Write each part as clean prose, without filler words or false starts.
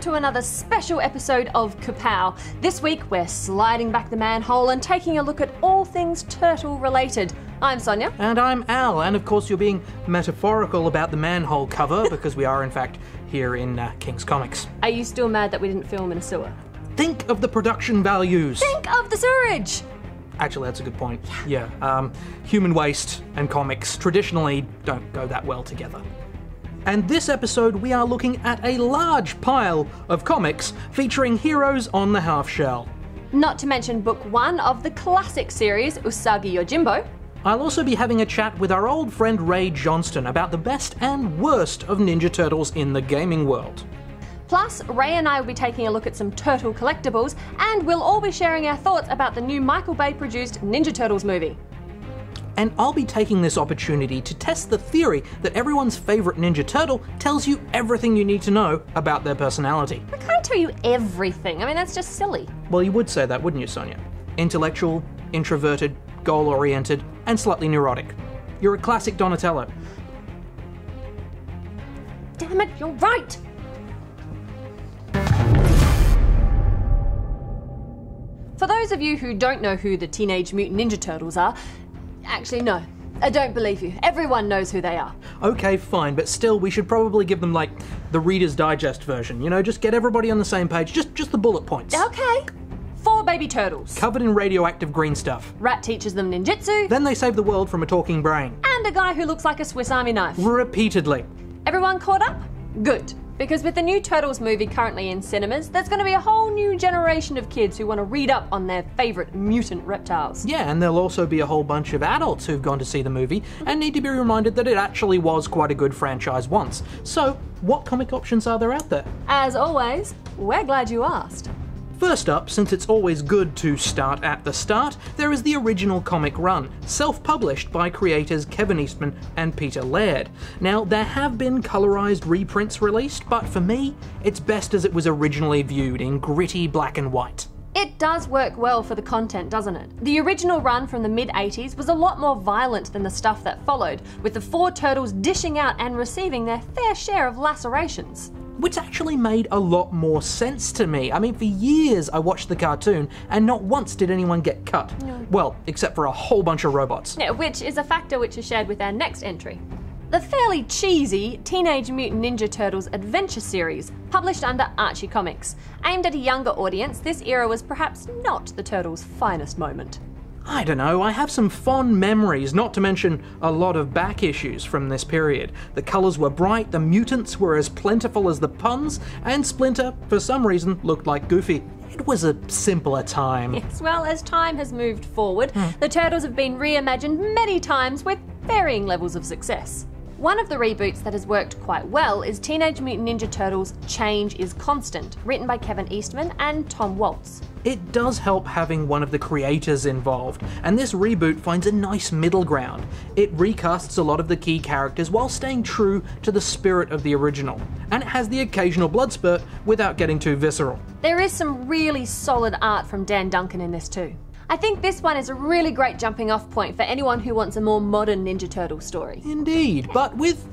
to another special episode of Kapow. This week we're sliding back the manhole and taking a look at all things turtle related. I'm Sonia. And I'm Al, and of course you're being metaphorical about the manhole cover because we are in fact here in King's Comics. Are you still mad that we didn't film in a sewer? Think of the production values. Think of the sewerage! Actually, that's a good point. Yeah, human waste and comics traditionally don't go that well together. And this episode we are looking at a large pile of comics featuring heroes on the half shell. Not to mention book 1 of the classic series, Usagi Yojimbo. I'll also be having a chat with our old friend Ray Johnston about the best and worst of Ninja Turtles in the gaming world. Plus, Ray and I will be taking a look at some turtle collectibles, and we'll all be sharing our thoughts about the new Michael Bay produced Ninja Turtles movie. And I'll be taking this opportunity to test the theory that everyone's favourite Ninja Turtle tells you everything you need to know about their personality. I can't tell you everything. I mean, that's just silly. Well, you would say that, wouldn't you, Sonia? Intellectual, introverted, goal-oriented, and slightly neurotic. You're a classic Donatello. Damn it, you're right! For those of you who don't know who the Teenage Mutant Ninja Turtles are, actually no, I don't believe you. Everyone knows who they are. Okay, fine, but still we should probably give them like the Reader's Digest version, you know, just get everybody on the same page, just the bullet points. Okay. 4 baby turtles. Covered in radioactive green stuff. Rat teaches them ninjutsu. Then they save the world from a talking brain. And a guy who looks like a Swiss Army knife. Repeatedly. Everyone caught up? Good. Because with the new Turtles movie currently in cinemas, there's going to be a whole new generation of kids who want to read up on their favourite mutant reptiles. Yeah, and there'll also be a whole bunch of adults who've gone to see the movie and need to be reminded that it actually was quite a good franchise once. So, what comic options are there out there? As always, we're glad you asked. First up, since it's always good to start at the start, there is the original comic run, self-published by creators Kevin Eastman and Peter Laird. Now, there have been colorized reprints released, but for me, it's best as it was originally viewed in gritty black and white. It does work well for the content, doesn't it? The original run from the mid-80s was a lot more violent than the stuff that followed, with the 4 turtles dishing out and receiving their fair share of lacerations. Which actually made a lot more sense to me. I mean, for years I watched the cartoon and not once did anyone get cut. No. Well, except for a whole bunch of robots. Yeah, which is a factor which is shared with our next entry. The fairly cheesy Teenage Mutant Ninja Turtles Adventure series, published under Archie Comics. Aimed at a younger audience, this era was perhaps not the Turtles' finest moment. I don't know, I have some fond memories, not to mention a lot of back issues from this period. The colours were bright, the mutants were as plentiful as the puns, and Splinter, for some reason, looked like Goofy. It was a simpler time. Yes, well, as time has moved forward, the Turtles have been reimagined many times with varying levels of success. One of the reboots that has worked quite well is Teenage Mutant Ninja Turtles Change is Constant, written by Kevin Eastman and Tom Waltz. It does help having one of the creators involved, and this reboot finds a nice middle ground. It recasts a lot of the key characters while staying true to the spirit of the original, and it has the occasional blood spurt without getting too visceral. There is some really solid art from Dan Duncan in this too. I think this one is a really great jumping off point for anyone who wants a more modern Ninja Turtle story. Indeed, but with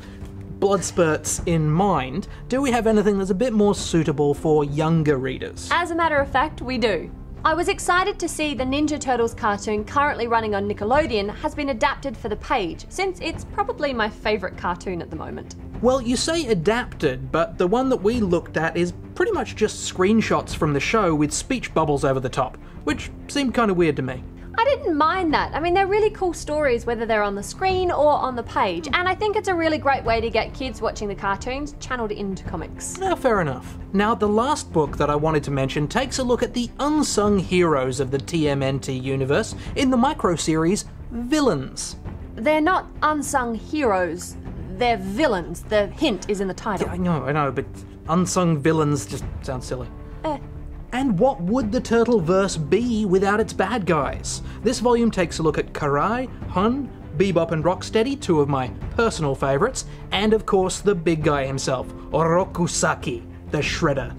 blood spurts in mind, do we have anything that's a bit more suitable for younger readers? As a matter of fact, we do. I was excited to see the Ninja Turtles cartoon currently running on Nickelodeon has been adapted for the page, since it's probably my favourite cartoon at the moment. Well, you say adapted, but the one that we looked at is pretty much just screenshots from the show with speech bubbles over the top, which seemed kind of weird to me. I didn't mind that. I mean, they're really cool stories whether they're on the screen or on the page, and I think it's a really great way to get kids watching the cartoons channeled into comics. Fair enough. Now, the last book that I wanted to mention takes a look at the unsung heroes of the TMNT universe in the micro-series Villains. They're not unsung heroes, they're villains. The hint is in the title. Yeah, I know, but unsung villains just sounds silly. And what would the Turtleverse be without its bad guys? This volume takes a look at Karai, Hun, Bebop and Rocksteady, 2 of my personal favourites, and of course the big guy himself, Orokusaki, the Shredder.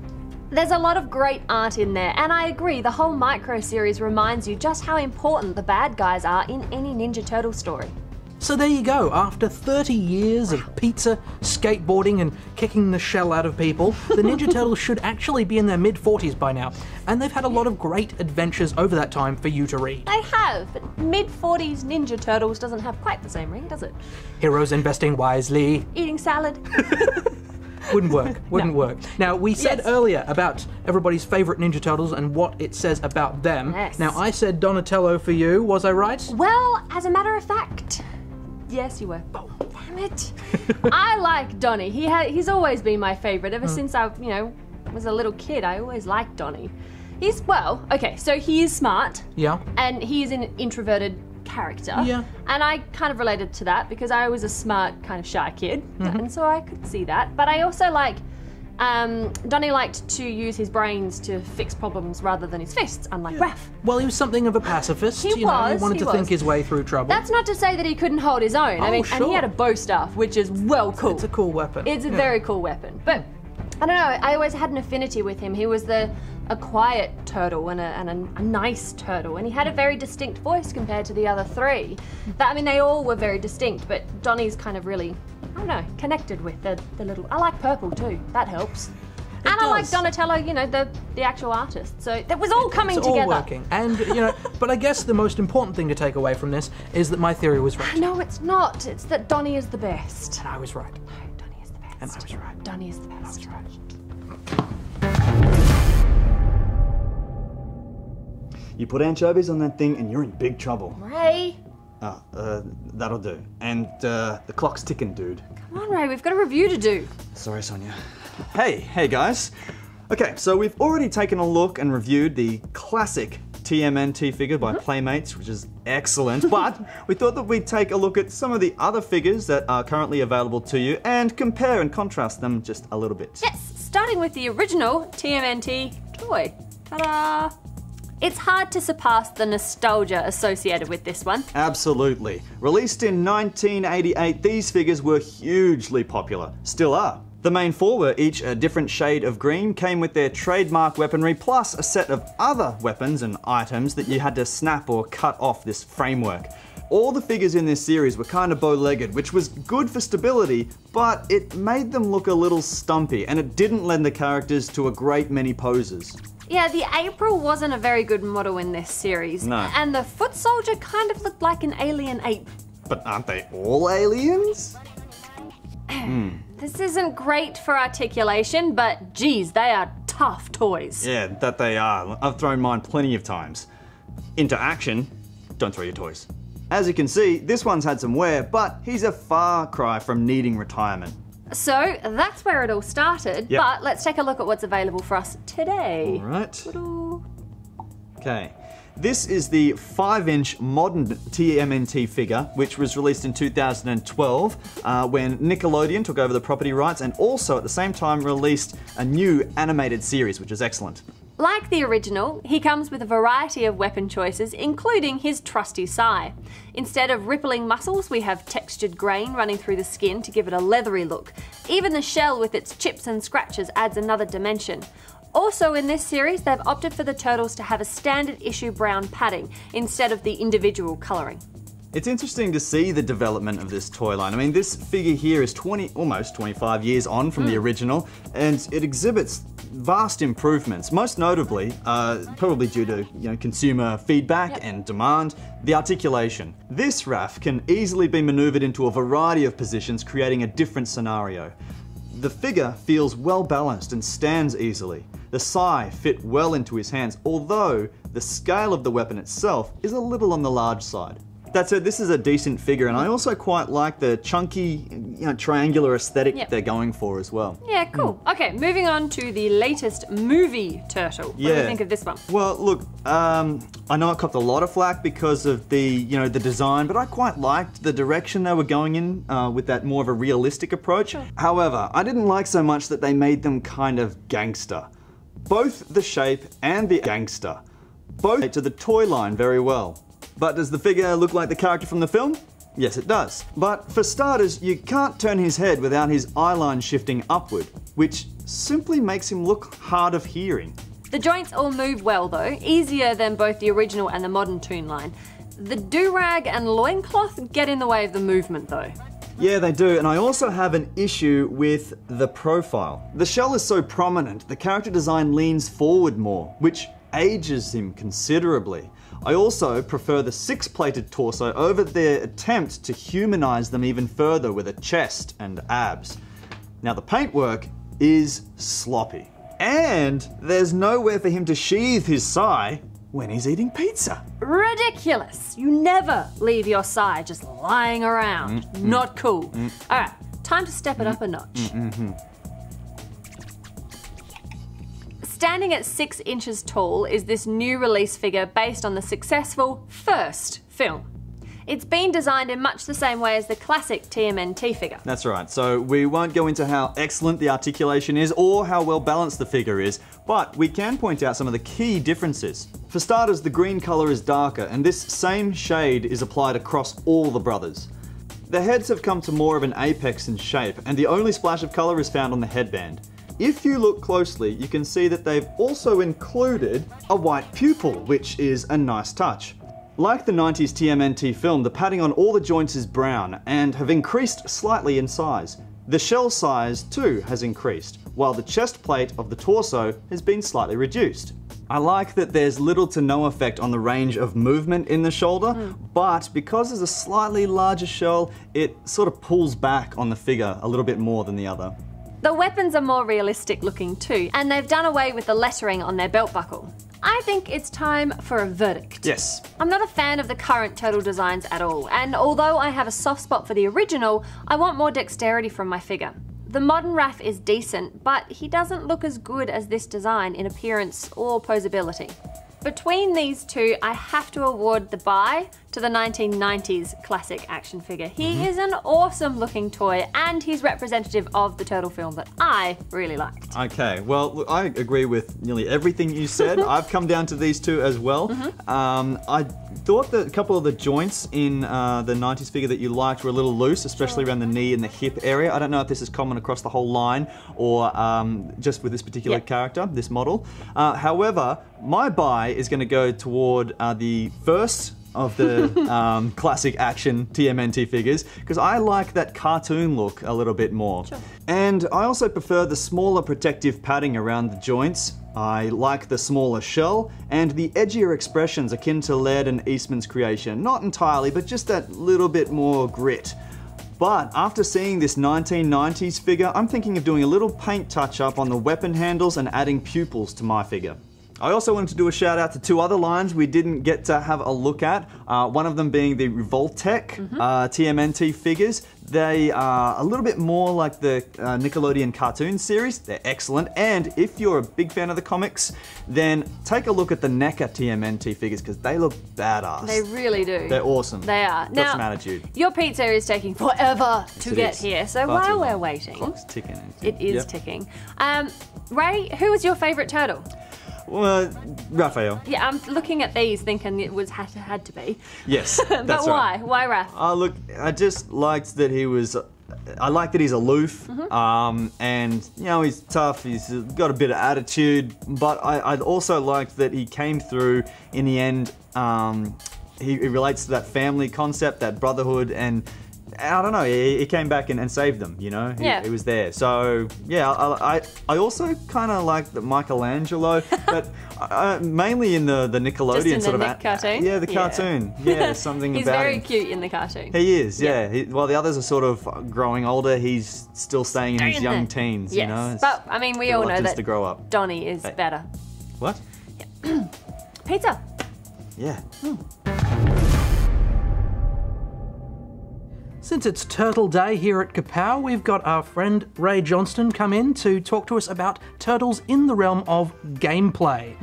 There's a lot of great art in there, and I agree, the whole micro-series reminds you just how important the bad guys are in any Ninja Turtle story. So there you go, after 30 years of pizza, skateboarding and kicking the shell out of people, the Ninja Turtles should actually be in their mid-40s by now, and they've had a lot of great adventures over that time for you to read. They have, but mid-40s Ninja Turtles doesn't have quite the same ring, does it? Heroes investing wisely. Eating salad. Wouldn't work. Now, we said earlier about everybody's favourite Ninja Turtles and what it says about them. Yes. Now, I said Donatello for you, was I right? Well, as a matter of fact, yes, you were. Oh, damn it. I like Donnie. He's always been my favourite ever since I, was a little kid. I always liked Donnie. So he is smart. Yeah. And he is an introverted character. Yeah. And I kind of related to that because I was a smart, kind of shy kid. And so I could see that. But I also Donnie liked to use his brains to fix problems rather than his fists, unlike Raph. Well, he was something of a pacifist. He He wanted to think his way through trouble. That's not to say that he couldn't hold his own. And he had a bow staff, which is well cool. It's a cool weapon. It's a very cool weapon. But I don't know, I always had an affinity with him. He was a quiet turtle and a nice turtle, and he had a very distinct voice compared to the other three. They all were very distinct, but Donnie's kind of really, I don't know, connected with the little. I like purple too, that helps. I like Donatello, the actual artist. So that was all coming together. It's all working. And, but I guess the most important thing to take away from this is that my theory was right. No, it's not. It's that Donnie is the best. And I was right. No, Donnie is the best. And I was right. Donnie is the best. I was right. You put anchovies on that thing and you're in big trouble. Ray. That'll do. And the clock's ticking, dude. Come on, Ray, we've got a review to do. Sorry, Sonia. Hey guys. Okay, so we've already taken a look and reviewed the classic TMNT figure by Playmates, which is excellent, but we thought that we'd take a look at some of the other figures that are currently available to you and compare and contrast them just a little bit. Yes, starting with the original TMNT toy. Ta-da! It's hard to surpass the nostalgia associated with this one. Absolutely. Released in 1988, these figures were hugely popular. Still are. The main four were each a different shade of green, came with their trademark weaponry, plus a set of other weapons and items that you had to snap or cut off this framework. All the figures in this series were kind of bow-legged, which was good for stability, but it made them look a little stumpy, and it didn't lend the characters to a great many poses. Yeah, the April wasn't a very good model in this series. No. And the foot soldier kind of looked like an alien ape. But aren't they all aliens? This isn't great for articulation, but geez, they are tough toys. Yeah, that they are. I've thrown mine plenty of times. Into action, don't throw your toys. As you can see, this one's had some wear, but he's a far cry from needing retirement. So that's where it all started, Yep. but let's take a look at what's available for us today. All right. Ta-da. Okay. This is the 5-inch modern TMNT figure, which was released in 2012 when Nickelodeon took over the property rights and also at the same time released a new animated series, which is excellent. Like the original, he comes with a variety of weapon choices, including his trusty sai. Instead of rippling muscles, we have textured grain running through the skin to give it a leathery look. Even the shell with its chips and scratches adds another dimension. Also in this series, they've opted for the turtles to have a standard issue brown padding instead of the individual colouring. It's interesting to see the development of this toy line. I mean, this figure here is almost 25 years on from the original, and it exhibits vast improvements, most notably, probably due to consumer feedback and demand, the articulation. This Raph can easily be maneuvered into a variety of positions, creating a different scenario. The figure feels well balanced and stands easily. The sai fit well into his hands, although the scale of the weapon itself is a little on the large side. That said, this is a decent figure, and I also quite like the chunky, triangular aesthetic they're going for as well. Yeah, cool. Okay, moving on to the latest movie turtle. What do you think of this one? Well, look, I know it copped a lot of flack because of the, the design, but I quite liked the direction they were going in with that more of a realistic approach. Sure. However, I didn't like so much that they made them kind of gangster. Both the shape and the gangster, both to the toy line very well. But does the figure look like the character from the film? Yes, it does. But for starters, you can't turn his head without his eyeline shifting upward, which simply makes him look hard of hearing. The joints all move well though, easier than both the original and the modern Toon line. The do-rag and loincloth get in the way of the movement though. Yeah, they do, and I also have an issue with the profile. The shell is so prominent, the character design leans forward more, which ages him considerably. I also prefer the six-plated torso over their attempt to humanize them even further with a chest and abs. Now the paintwork is sloppy, and there's nowhere for him to sheathe his sai when he's eating pizza. Ridiculous! You never leave your sai just lying around. Not cool. Alright, time to step it up a notch. Standing at 6 inches tall is this new release figure based on the successful first film. It's been designed in much the same way as the classic TMNT figure. That's right, so we won't go into how excellent the articulation is or how well balanced the figure is, but we can point out some of the key differences. For starters, the green colour is darker, and this same shade is applied across all the brothers. The heads have come to more of an apex in shape, and the only splash of colour is found on the headband. If you look closely, you can see that they've also included a white pupil, which is a nice touch. Like the 90s TMNT film, the padding on all the joints is brown and have increased slightly in size. The shell size too has increased, while the chest plate of the torso has been slightly reduced. I like that there's little to no effect on the range of movement in the shoulder, but because there's a slightly larger shell, it sort of pulls back on the figure a little bit more than the other. The weapons are more realistic looking too, and they've done away with the lettering on their belt buckle. I think it's time for a verdict. Yes. I'm not a fan of the current turtle designs at all, and although I have a soft spot for the original, I want more dexterity from my figure. The modern Raph is decent, but he doesn't look as good as this design in appearance or posability. Between these two, I have to award the bye to the 1990s classic action figure. He is an awesome looking toy, and he's representative of the turtle film that I really liked. Okay, well, look, I agree with nearly everything you said. I've come down to these two as well. I thought that a couple of the joints in the 90s figure that you liked were a little loose, especially around the knee and the hip area. I don't know if this is common across the whole line or just with this particular character, this model. However, my bye is going to go toward the first of the classic action TMNT figures, because I like that cartoon look a little bit more. And I also prefer the smaller protective padding around the joints. I like the smaller shell and the edgier expressions akin to Laird and Eastman's creation. Not entirely, but just that little bit more grit. But after seeing this 1990s figure, I'm thinking of doing a little paint touch up on the weapon handles and adding pupils to my figure. I also wanted to do a shout out to two other lines we didn't get to have a look at. One of them being the Revoltech TMNT figures. They are a little bit more like the Nickelodeon cartoon series. They're excellent. And if you're a big fan of the comics, then take a look at the NECA TMNT figures, because they look badass. They really do. They're awesome. They are. Got Now, some attitude. your pizza is taking forever to It get is. here, so Far too while we're long. waiting, Clock's ticking. it is ticking. Ray, who was your favourite turtle? Well, Raphael. Yeah, I'm looking at these thinking it was had to be. Yes, But that's why? right. Why Raph? Look, I just liked that he was. I like that he's aloof, and you know he's tough. He's got a bit of attitude, but I also liked that he came through in the end. He relates to that family concept, that brotherhood, and I don't know. He came back and saved them. You know, he was there. So yeah, I also kind of like the Michelangelo, but mainly in the Nickelodeon Just in sort the of Nick cartoon? Yeah, the cartoon. Yeah, something He's about very him. cute in the cartoon. He is, yeah. While the others are sort of growing older, he's still staying in his Staying young there. teens, Yes, you know? but I mean, we all know reluctance that to grow up. Donnie is better. What? Pizza. Yeah. Since it's Turtle Day here at Kapow, we've got our friend Ray Johnston come in to talk to us about turtles in the realm of gameplay.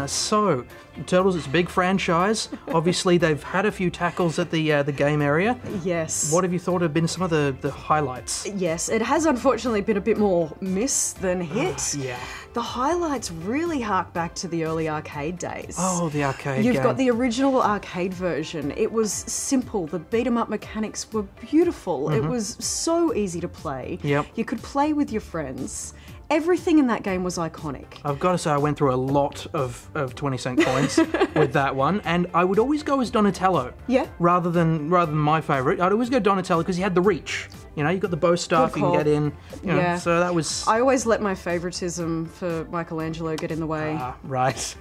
So, Turtles, it's a big franchise. Obviously, they've had a few tackles at the game area. Yes. What have you thought have been some of the highlights? Yes, it has unfortunately been a bit more miss than hit. Yeah. The highlights really hark back to the early arcade days. Oh, the arcade You've game. got the original arcade version. It was simple. The beat-em-up mechanics were beautiful. It was so easy to play. Yep. You could play with your friends. Everything in that game was iconic. I've got to say, I went through a lot of 20-cent coins with that one, and I would always go as Donatello. Yeah. Rather than my favourite. I'd always go Donatello because he had the reach. You know, you got the bow staff, you can get in. You know, Yeah. So that was... I always let my favouritism for Michelangelo get in the way. Right.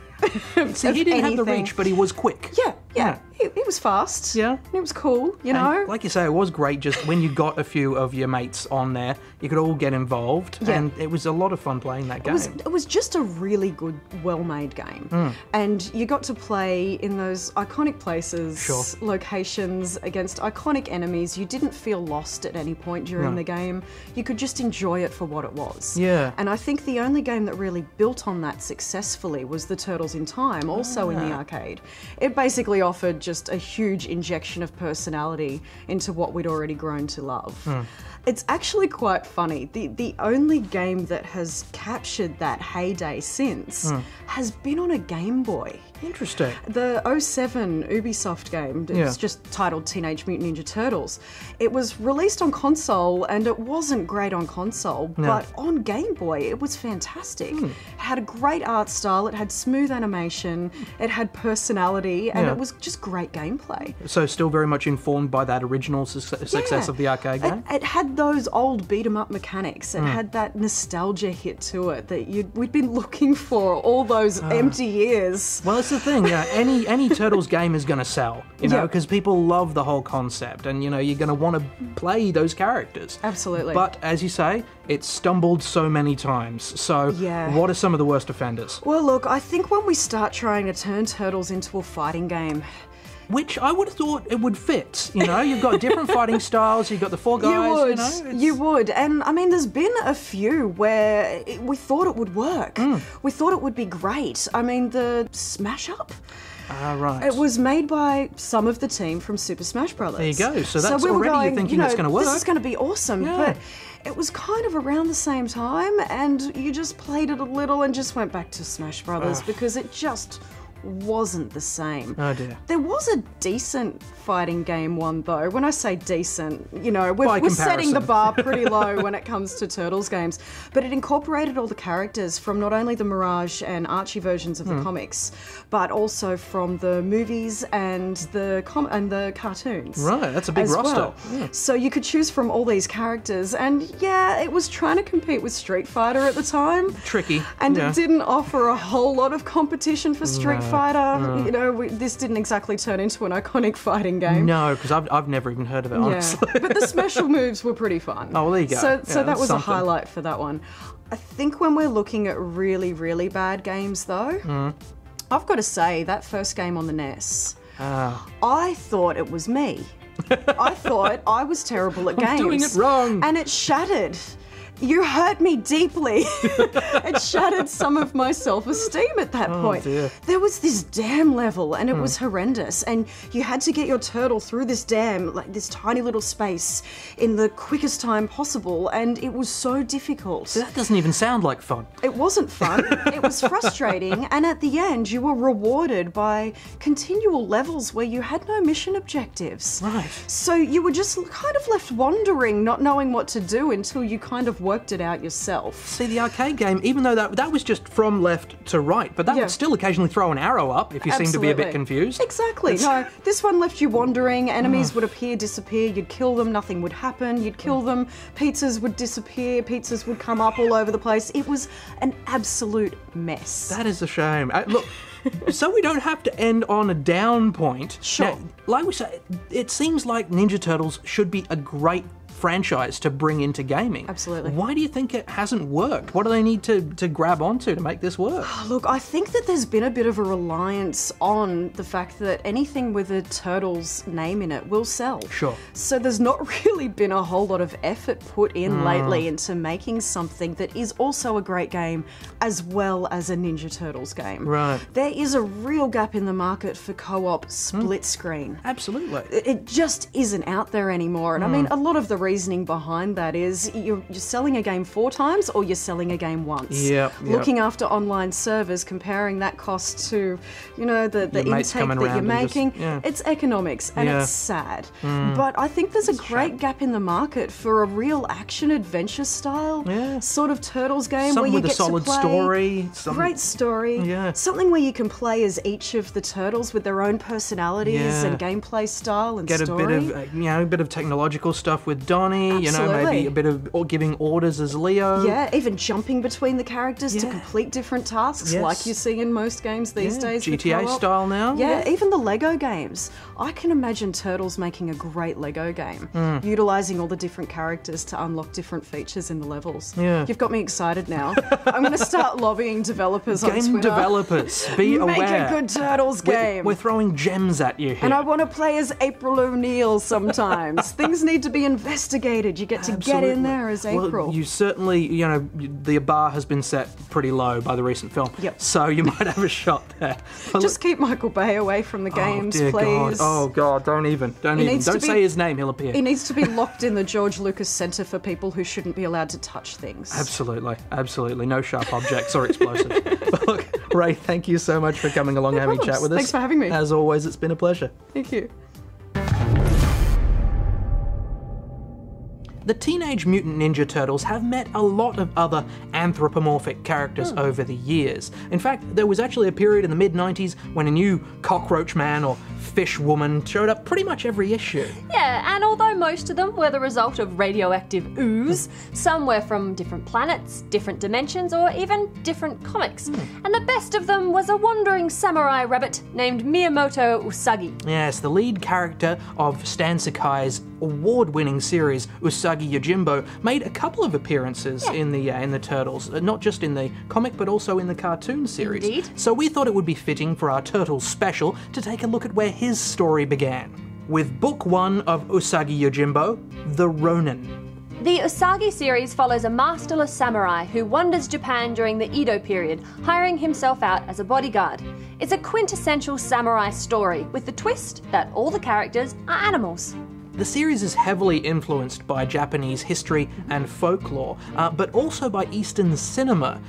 See, he didn't have the anything. reach, but he was quick. Yeah. He was fast. Yeah. It was cool, you And know? like you say, it was great just when you got a few of your mates on there, you could all get involved, Yeah. and it was a lot of fun playing that game. It was just a really good, well-made game. And you got to play in those iconic places, Sure. locations, against iconic enemies. You didn't feel lost at any point during the game. You could just enjoy it for what it was. Yeah. And I think the only game that really built on that successfully was the Turtles in Time, also in the arcade. It basically offered just a huge injection of personality into what we'd already grown to love. It's actually quite funny. The only game that has captured that heyday since has been on a Game Boy. Interesting. The 07 Ubisoft game, it's just titled Teenage Mutant Ninja Turtles. It was released on console and it wasn't great on console, but on Game Boy it was fantastic. It had a great art style, it had smooth animation, it had personality, and it was just great gameplay. So still very much informed by that original success of the arcade game? It had those old beat-em-up mechanics. It had that nostalgia hit to it that we'd been looking for all those empty years. Well, it's the thing, you know, any Turtles game is going to sell, you know, because people love the whole concept, and, you know, you're going to want to play those characters. Absolutely. But, as you say, it stumbled so many times. So, what are some of the worst offenders? Well, look, I think when we start trying to turn Turtles into a fighting game... Which I would have thought it would fit, you know? You've got different fighting styles, you've got the four guys, You would. And, I mean, there's been a few where we thought it would work. We thought it would be great. I mean, the Smash Up... right. It was made by some of the team from Super Smash Brothers. There you go. So that's we were already you're going, thinking it's going to work. This is going to be awesome. Yeah. But it was kind of around the same time, and you just played it a little and just went back to Smash Brothers because it just wasn't the same. Oh dear. There was a decent fighting game one though. When I say decent, you know, we're setting the bar pretty low when it comes to Turtles games. But it incorporated all the characters from not only the Mirage and Archie versions of the comics, but also from the movies and the cartoons. Right, that's a big roster. Well. Yeah. So you could choose from all these characters, and yeah, it was trying to compete with Street Fighter at the time. Tricky. And it didn't offer a whole lot of competition for Street Fighter. You know, this didn't exactly turn into an iconic fighting game. No, because I've never even heard of it, honestly. But the special moves were pretty fun. Oh, well, there you go. So that was something. a highlight for that one. I think when we're looking at really, really bad games, though, I've got to say, that first game on the NES, I thought it was me. I thought I was terrible at games. I'm doing it wrong. And it shattered. You hurt me deeply. It shattered some of my self-esteem at that point. Dear. There was this dam level and it was horrendous, and you had to get your turtle through this dam, like this tiny little space, in the quickest time possible, and it was so difficult. That doesn't even sound like fun. It wasn't fun. It was frustrating, and at the end you were rewarded by continual levels where you had no mission objectives. Right. So you were just kind of left wandering, not knowing what to do until you kind of worked it out yourself. See, the arcade game, even though that was just from left to right, but that would still occasionally throw an arrow up if you seem to be a bit confused. Exactly. No, this one left you wandering. Enemies would appear, disappear. You'd kill them, nothing would happen. You'd kill them, pizzas would disappear, pizzas would come up all over the place. It was an absolute mess. That is a shame. Look, so we don't have to end on a down point. Sure. Now, like we say, it seems like Ninja Turtles should be a great franchise to bring into gaming. Absolutely. Why do you think it hasn't worked? What do they need to grab onto to make this work? Look, I think that there's been a bit of a reliance on the fact that anything with a Turtles name in it will sell. Sure. So there's not really been a whole lot of effort put in lately into making something that is also a great game as well as a Ninja Turtles game. Right. There is a real gap in the market for co-op split screen. Absolutely. It just isn't out there anymore. And I mean, a lot of the reasoning behind that is you're selling a game 4 times or you're selling a game once. Yep. Looking after online servers, comparing that cost to, you know, the mates intake coming that you're around and just- making, yeah. it's economics and Yeah. it's sad. But I think there's a great gap in the market for a real action adventure style Yeah. sort of Turtles game Something where you with a get solid to play. story. Great story. Yeah. Something where you can play as each of the turtles with their own personalities Yeah. and gameplay style and Get story. a bit of, a bit of technological stuff with Donnie. You know, Absolutely. maybe a bit of giving orders as Leo. Yeah, even jumping between the characters to Yeah. complete different tasks, Yes. like you see in most games these Yeah, days. for GTA co-op. style now. Yeah, even the Lego games. I can imagine Turtles making a great Lego game, Hmm. utilising all the different characters to unlock different features in the levels. Yeah. You've got me excited now. I'm going to start lobbying developers on Game Twitter. developers, be Make aware. a good Turtles game. We're throwing gems at you here. And I want to play as April O'Neil sometimes. Things need to be investigated. You get to get in there as April. Well, you certainly, the bar has been set pretty low by the recent film. Yep. So you might have a shot there. But Just keep Michael Bay away from the games, oh, dear please. God. Oh, God, don't even. needs to Don't be- say his name, he'll appear. He needs to be locked in the George Lucas Centre for people who shouldn't be allowed to touch things. Absolutely. No sharp objects or explosives. But look, Ray, thank you so much for coming along and having a chat with us. Thanks for having me. As always, it's been a pleasure. Thank you. The Teenage Mutant Ninja Turtles have met a lot of other anthropomorphic characters over the years. In fact, there was actually a period in the mid-90s when a new cockroach man or fish woman showed up pretty much every issue. Yeah, and although most of them were the result of radioactive ooze, some were from different planets, different dimensions, or even different comics. And the best of them was a wandering samurai rabbit named Miyamoto Usagi. Yes, the lead character of Stan Sakai's award-winning series Usagi Yojimbo made a couple of appearances in the Turtles, not just in the comic but also in the cartoon series. Indeed. So we thought it would be fitting for our Turtles special to take a look at where his story began. With Book 1 of Usagi Yojimbo, The Ronin. The Usagi series follows a masterless samurai who wanders Japan during the Edo period, hiring himself out as a bodyguard. It's a quintessential samurai story, with the twist that all the characters are animals. The series is heavily influenced by Japanese history and folklore, but also by Eastern cinema,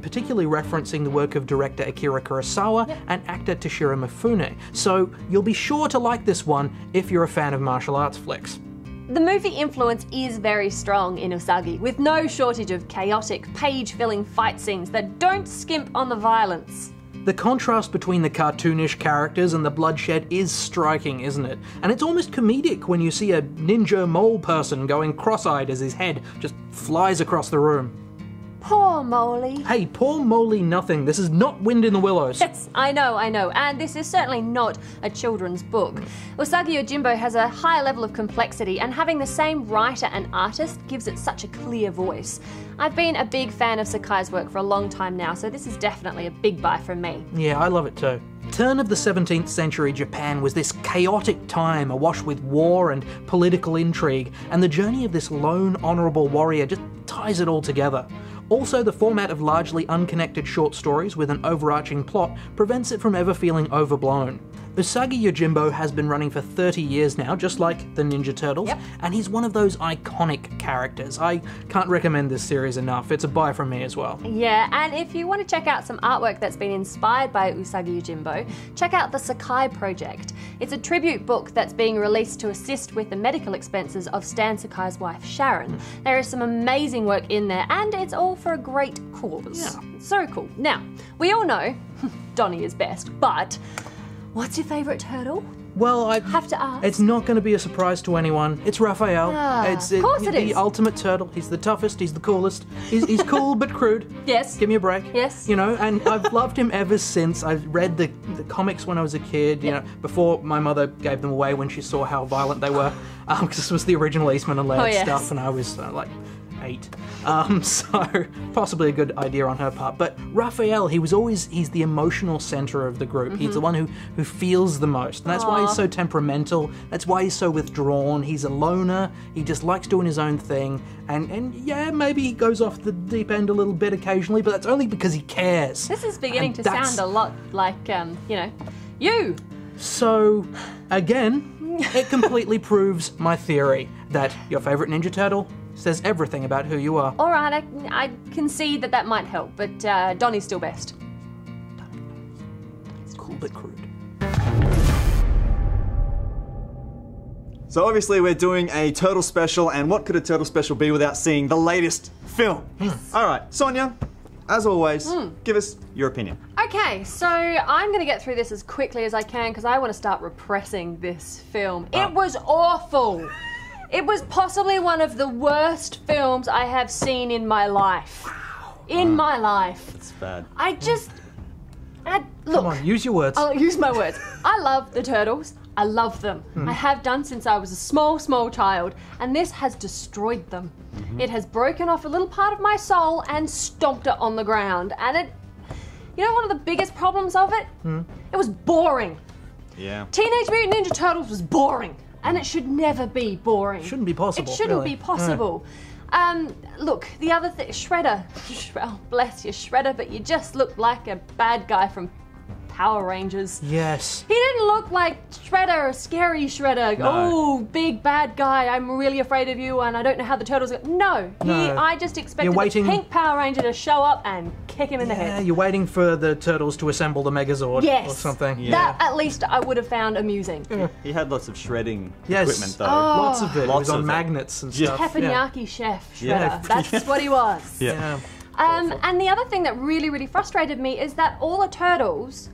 particularly referencing the work of director Akira Kurosawa and actor Toshiro Mifune. So you'll be sure to like this one if you're a fan of martial arts flicks. The movie influence is very strong in Usagi, with no shortage of chaotic, page-filling fight scenes that don't skimp on the violence. The contrast between the cartoonish characters and the bloodshed is striking, isn't it? And it's almost comedic when you see a ninja mole person going cross-eyed as his head just flies across the room. Poor Molly. Hey, poor Molly nothing. This is not Wind in the Willows. Yes, I know, and this is certainly not a children's book. Usagi Yojimbo has a high level of complexity, and having the same writer and artist gives it such a clear voice. I've been a big fan of Sakai's work for a long time now, so this is definitely a big buy from me. Yeah, I love it too. Turn of the 17th century Japan was this chaotic time awash with war and political intrigue, and the journey of this lone honourable warrior just ties it all together. Also, the format of largely unconnected short stories with an overarching plot prevents it from ever feeling overblown. Usagi Yojimbo has been running for 30 years now, just like the Ninja Turtles, and he's one of those iconic characters. I can't recommend this series enough. It's a buy from me as well. Yeah, and if you want to check out some artwork that's been inspired by Usagi Yojimbo, check out the Sakai Project. It's a tribute book that's being released to assist with the medical expenses of Stan Sakai's wife, Sharon. There is some amazing work in there, and it's all for a great cause. Yeah. So cool. Now, we all know Donnie is best, but what's your favourite turtle? Well, I Have to ask. It's not going to be a surprise to anyone. It's Raphael. Of course it the is. ultimate turtle. He's the toughest. He's the coolest. He's cool but crude. Yes. Give me a break. Yes. You know, and I've loved him ever since. I've read the comics when I was a kid, you know, before my mother gave them away when she saw how violent they were. Because this was the original Eastman and Laird yes. stuff, and I was like 8. So possibly a good idea on her part. But Raphael, he's the emotional center of the group. He's the one who feels the most. And that's why he's so temperamental. That's why he's so withdrawn. He's a loner. He just likes doing his own thing. And yeah, maybe he goes off the deep end a little bit occasionally, but that's only because he cares. This is beginning And to sound a lot like, you. So, again, It completely proves my theory that your favorite Ninja Turtle says everything about who you are. All right, I can see that might help, but Donnie's still best. Cool but crude. So obviously we're doing a Turtle special, and what could a Turtle special be without seeing the latest film? All right, Sonia, as always, give us your opinion. Okay, so I'm going to get through this as quickly as I can because I want to start repressing this film. It was awful. It was possibly one of the worst films I have seen in my life. Wow. In my life. It's bad. Look. Come on, use your words. I'll use my words. I love the Turtles. I love them. I have done since I was a small, small child, and this has destroyed them. It has broken off a little part of my soul and stomped it on the ground. And you know one of the biggest problems of it? It was boring. Yeah. Teenage Mutant Ninja Turtles was boring, and it should never be boring. Shouldn't be possible. It shouldn't really. be possible. Look, the other thing, Shredder. Oh, bless you, Shredder, but you just look like a bad guy from Power Rangers. Yes. He didn't look like Shredder, scary Shredder. No. Oh, big bad guy, I'm really afraid of you and I don't know how the turtles go. No. I just expected the pink Power Ranger to show up and kick him in the Yeah, head. you're waiting for the Turtles to assemble the Megazord Yes. or something. Yeah. That at least I would have found amusing. He had lots of shredding Yes. equipment though. Lots of it. It Lots was on of it. magnets and Yeah. stuff. Teppanyaki chef Shredder. Yeah. That's what he was. Yeah. And the other thing that really, really frustrated me is that all the turtles.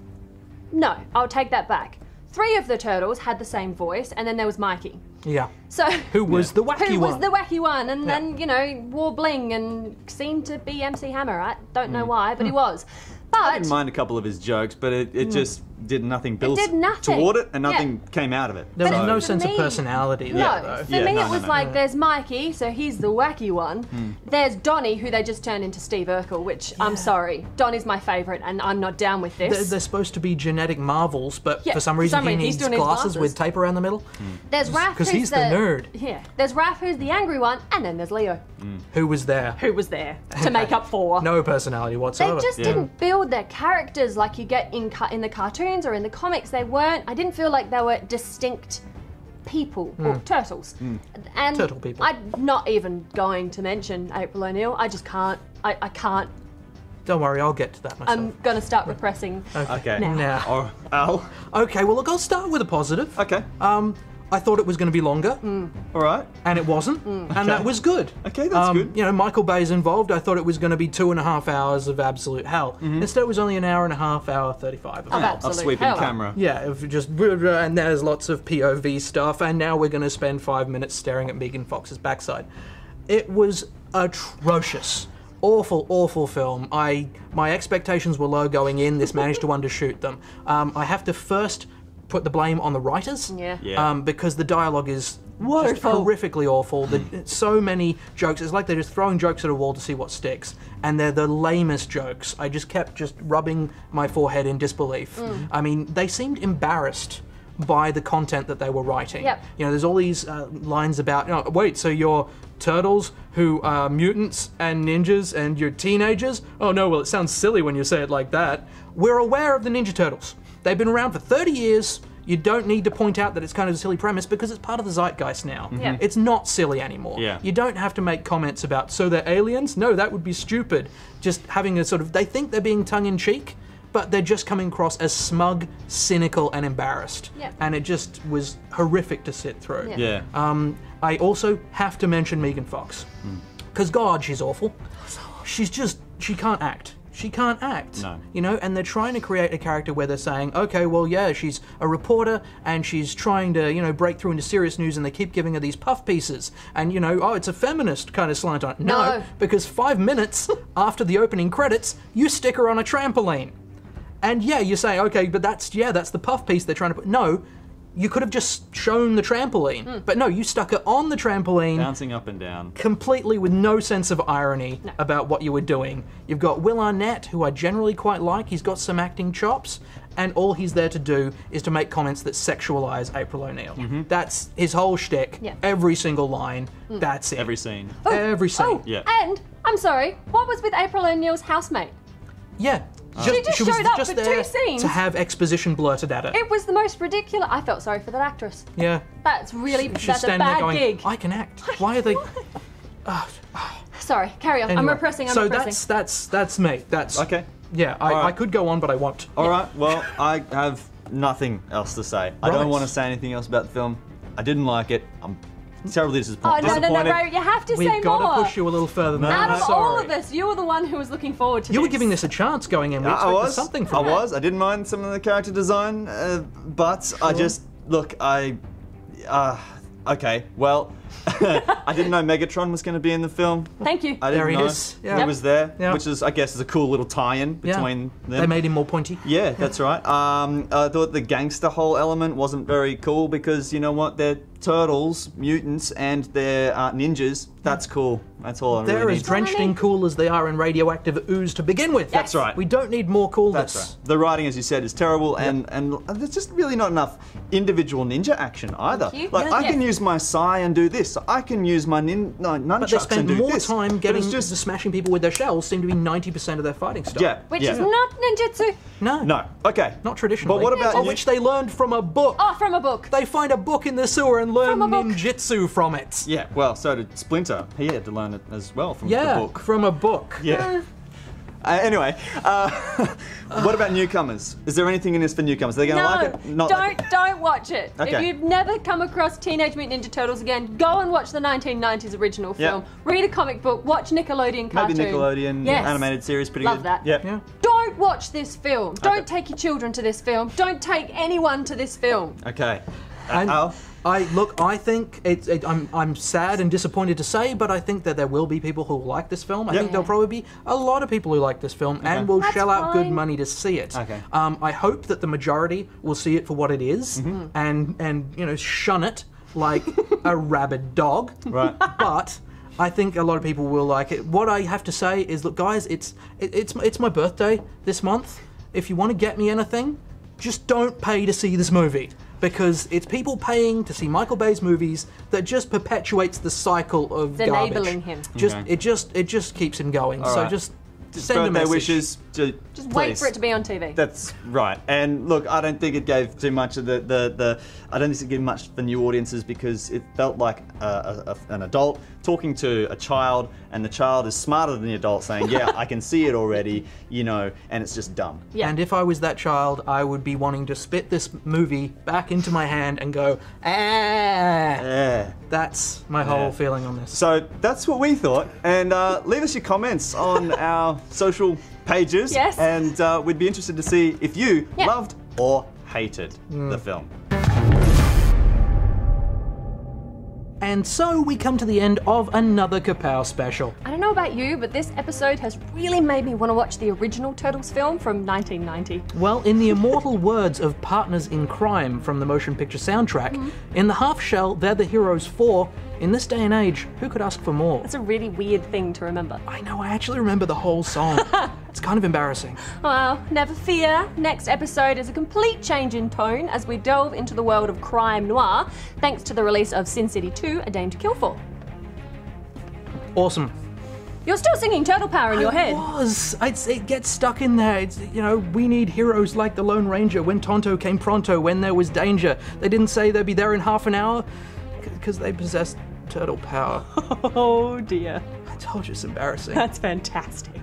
No, I'll take that back. 3 of the turtles had the same voice, and then there was Mikey. Yeah. So Who was the wacky who one? was the wacky one, and Yeah. then, you know, wore bling and seemed to be MC Hammer. I don't know why, but he was. But I didn't mind a couple of his jokes, but it just did nothing built did nothing. toward it, and Yeah. nothing came out of it. There was So- no for sense of me- personality there, No, though. for Yeah, me no, it was no. like there's Mikey, so he's the wacky one. There's Donnie, who they just turned into Steve Urkel, which I'm sorry, Donnie's my favourite, and I'm not down with this. They're supposed to be genetic marvels, but Yeah, for some reason he he needs still needs glasses with glasses. tape around the middle. There's Raph, 'cause who's he's the nerd. Yeah, there's Raph, who's the angry one, and then there's Leo, Who was there? who was there to make up for. No personality They whatsoever. just didn't build their characters like you get in the cartoons or in the comics. They weren't. I didn't feel like they were distinct people or turtles. And Turtle people. I'm not even going to mention April O'Neil. I just can't. I can't. Don't worry, I'll get to that myself. I'm gonna start repressing. Okay. Now. Now. Oh, Al. Okay, well look, I'll start with a positive. Okay. I thought it was going to be longer, All right. and it wasn't, and that was good. Okay, that's good. You know, Michael Bay's involved. I thought it was going to be 2.5 hours of absolute hell. Instead, it was only an hour and a half, hour 35. Of hell. Absolute Of sweeping hell. camera. Yeah, if just and there's lots of POV stuff, and now we're going to spend 5 minutes staring at Megan Fox's backside. It was atrocious. Awful, awful film. My expectations were low going in. This managed to undershoot them. I have to first put the blame on the writers. Yeah. Because the dialogue is just Woeful. horrifically awful. So many jokes. It's like they're just throwing jokes at a wall to see what sticks, and they're the lamest jokes. I just kept rubbing my forehead in disbelief. I mean, they seemed embarrassed by the content that they were writing. Yep. You know, there's all these lines about, you know, wait, so you're turtles who are mutants and ninjas and you're teenagers? Oh no, well it sounds silly when you say it like that. We're aware of the Ninja Turtles. They've been around for 30 years. You don't need to point out that it's kind of a silly premise because it's part of the zeitgeist now. Yeah. It's not silly anymore. Yeah. You don't have to make comments about, so they're aliens? No, that would be stupid. Just having a sort of, they think they're being tongue-in-cheek, but they're just coming across as smug, cynical, and embarrassed. Yeah. And it just was horrific to sit through. Yeah. Yeah. I also have to mention Megan Fox. Because God, she's awful. She can't act. She can't act. No. You know, and they're trying to create a character where they're saying, okay, well, yeah, she's a reporter and she's trying to, you know, break through into serious news, and they keep giving her these puff pieces. And, you know, oh, it's a feminist kind of slant on it. No, No. because 5 minutes after the opening credits, you stick her on a trampoline. And yeah, you say, okay, but that's the puff piece they're trying to put. No, you could have just shown the trampoline. But no, you stuck her on the trampoline Bouncing up and down. completely with no sense of irony about what you were doing. You've got Will Arnett, who I generally quite like. He's got some acting chops, and all he's there to do is to make comments that sexualize April O'Neil. That's his whole shtick. Yeah. Every single line, that's it. Every scene. Every scene. Oh, Yeah. and I'm sorry, what was with April O'Neil's housemate? Yeah. She just was showed up just for there 2 scenes. to have exposition blurted at her. It was the most ridiculous. I felt sorry for that actress. Yeah. That's really She's that's a standing there bad going, gig. I can act. Why are they... Sorry, carry on. I'm Anyway, repressing. I'm so repressing. that's me. That's Okay. Yeah, Alright. I could go on, but I won't. All right. Well, I have nothing else to say. I Right. don't want to say anything else about the film. I didn't like it. I'm terribly Oh, disappointed. no, Ray, you have to say We've got more. to push you a little further than No, that. Out no, of all Sorry. of us, you were the one who was looking forward to You this. were giving this a chance going in. We I expected was. something I from it. was. I didn't mind some of the character design, but I just look. Okay. Well, I didn't know Megatron was going to be in the film. Thank you. I didn't There he know is. Yeah. he was there, Yeah. which is, I guess, is a cool little tie-in Yeah. between them. They made him more pointy. Yeah, that's right. I thought the gangster whole element wasn't very cool because you know what? They're turtles, mutants, and they're ninjas. That's cool. That's all I They're really as need. drenched in cool as they are in radioactive ooze to begin with. That's right. We don't need more coolness. That's right. The writing, as you said, is terrible, and there's just really not enough individual ninja action either. Thank you. Like Yeah. I can use my sai and do this. I can use my nunchucks But they and spend do more this. time But getting it's just to smashing people with their shells. Seem to be 90% of their fighting stuff. yeah, Which yeah. is not ninjutsu. No. No. Okay. Not traditionally. But what about Of you? which they learned from a book. Oh, from a book. They find a book in the sewer and learn From a book. ninjutsu from it. Yeah. Well, so did Splinter. He had to learn it as well from the Yeah, book. from a book. Yeah. Anyway, what about newcomers? Is there anything in this for newcomers? Are they going to like it? Not like it? Don't watch it. If Okay. you've never come across Teenage Mutant Ninja Turtles again, go and watch the 1990s original Yeah. film. Read a comic book. Watch Nickelodeon cartoon. Maybe Nickelodeon Yes. animated series, pretty Love good. that. Yep. Yeah. Don't watch this film. Don't Okay. take your children to this film. Don't take anyone to this film. Okay. And Al? I think I'm sad and disappointed to say, but I think that there will be people who will like this film. I Yep. think there'll probably be a lot of people who like this film and will That's shell out good fine. money to see it. Okay. I hope that the majority will see it for what it is Mm-hmm. and you know shun it like a rabid dog. Right. But I think a lot of people will like it. What I have to say is, look, guys, it's my birthday this month. If you want to get me anything, just don't pay to see this movie. Because it's people paying to see Michael Bay's movies that just perpetuates the cycle of It's garbage. enabling him. Just Okay. it just keeps him going. So right. just send a Birthday message. wishes. Just wait for it to be on TV. That's right. And look, I don't think it gave too much of the I don't think it gave much for new audiences because it felt like an adult talking to a child, and the child is smarter than the adult saying, yeah, I can see it already, you know, and it's just dumb. Yeah. And if I was that child, I would be wanting to spit this movie back into my hand and go, ah. Yeah. That's my whole feeling on this. So that's what we thought. And leave us your comments on our social pages. Yes. And we'd be interested to see if you Yeah. loved or hated the film. And so we come to the end of another Kapow special. I don't know about you, but this episode has really made me want to watch the original Turtles film from 1990. Well, in the immortal words of Partners in Crime from the motion picture soundtrack, in the half shell, they're the heroes for. In this day and age, who could ask for more? It's a really weird thing to remember. I know, I actually remember the whole song. It's kind of embarrassing. Well, never fear. Next episode is a complete change in tone as we delve into the world of crime noir, thanks to the release of Sin City 2: A Dame to Kill For. Awesome. You're still singing Turtle Power in your head. It gets stuck in there. It's, you know, we need heroes like the Lone Ranger when Tonto came pronto, when there was danger. They didn't say they'd be there in half an hour because they possessed turtle power. Oh dear. I told you it's embarrassing. That's fantastic.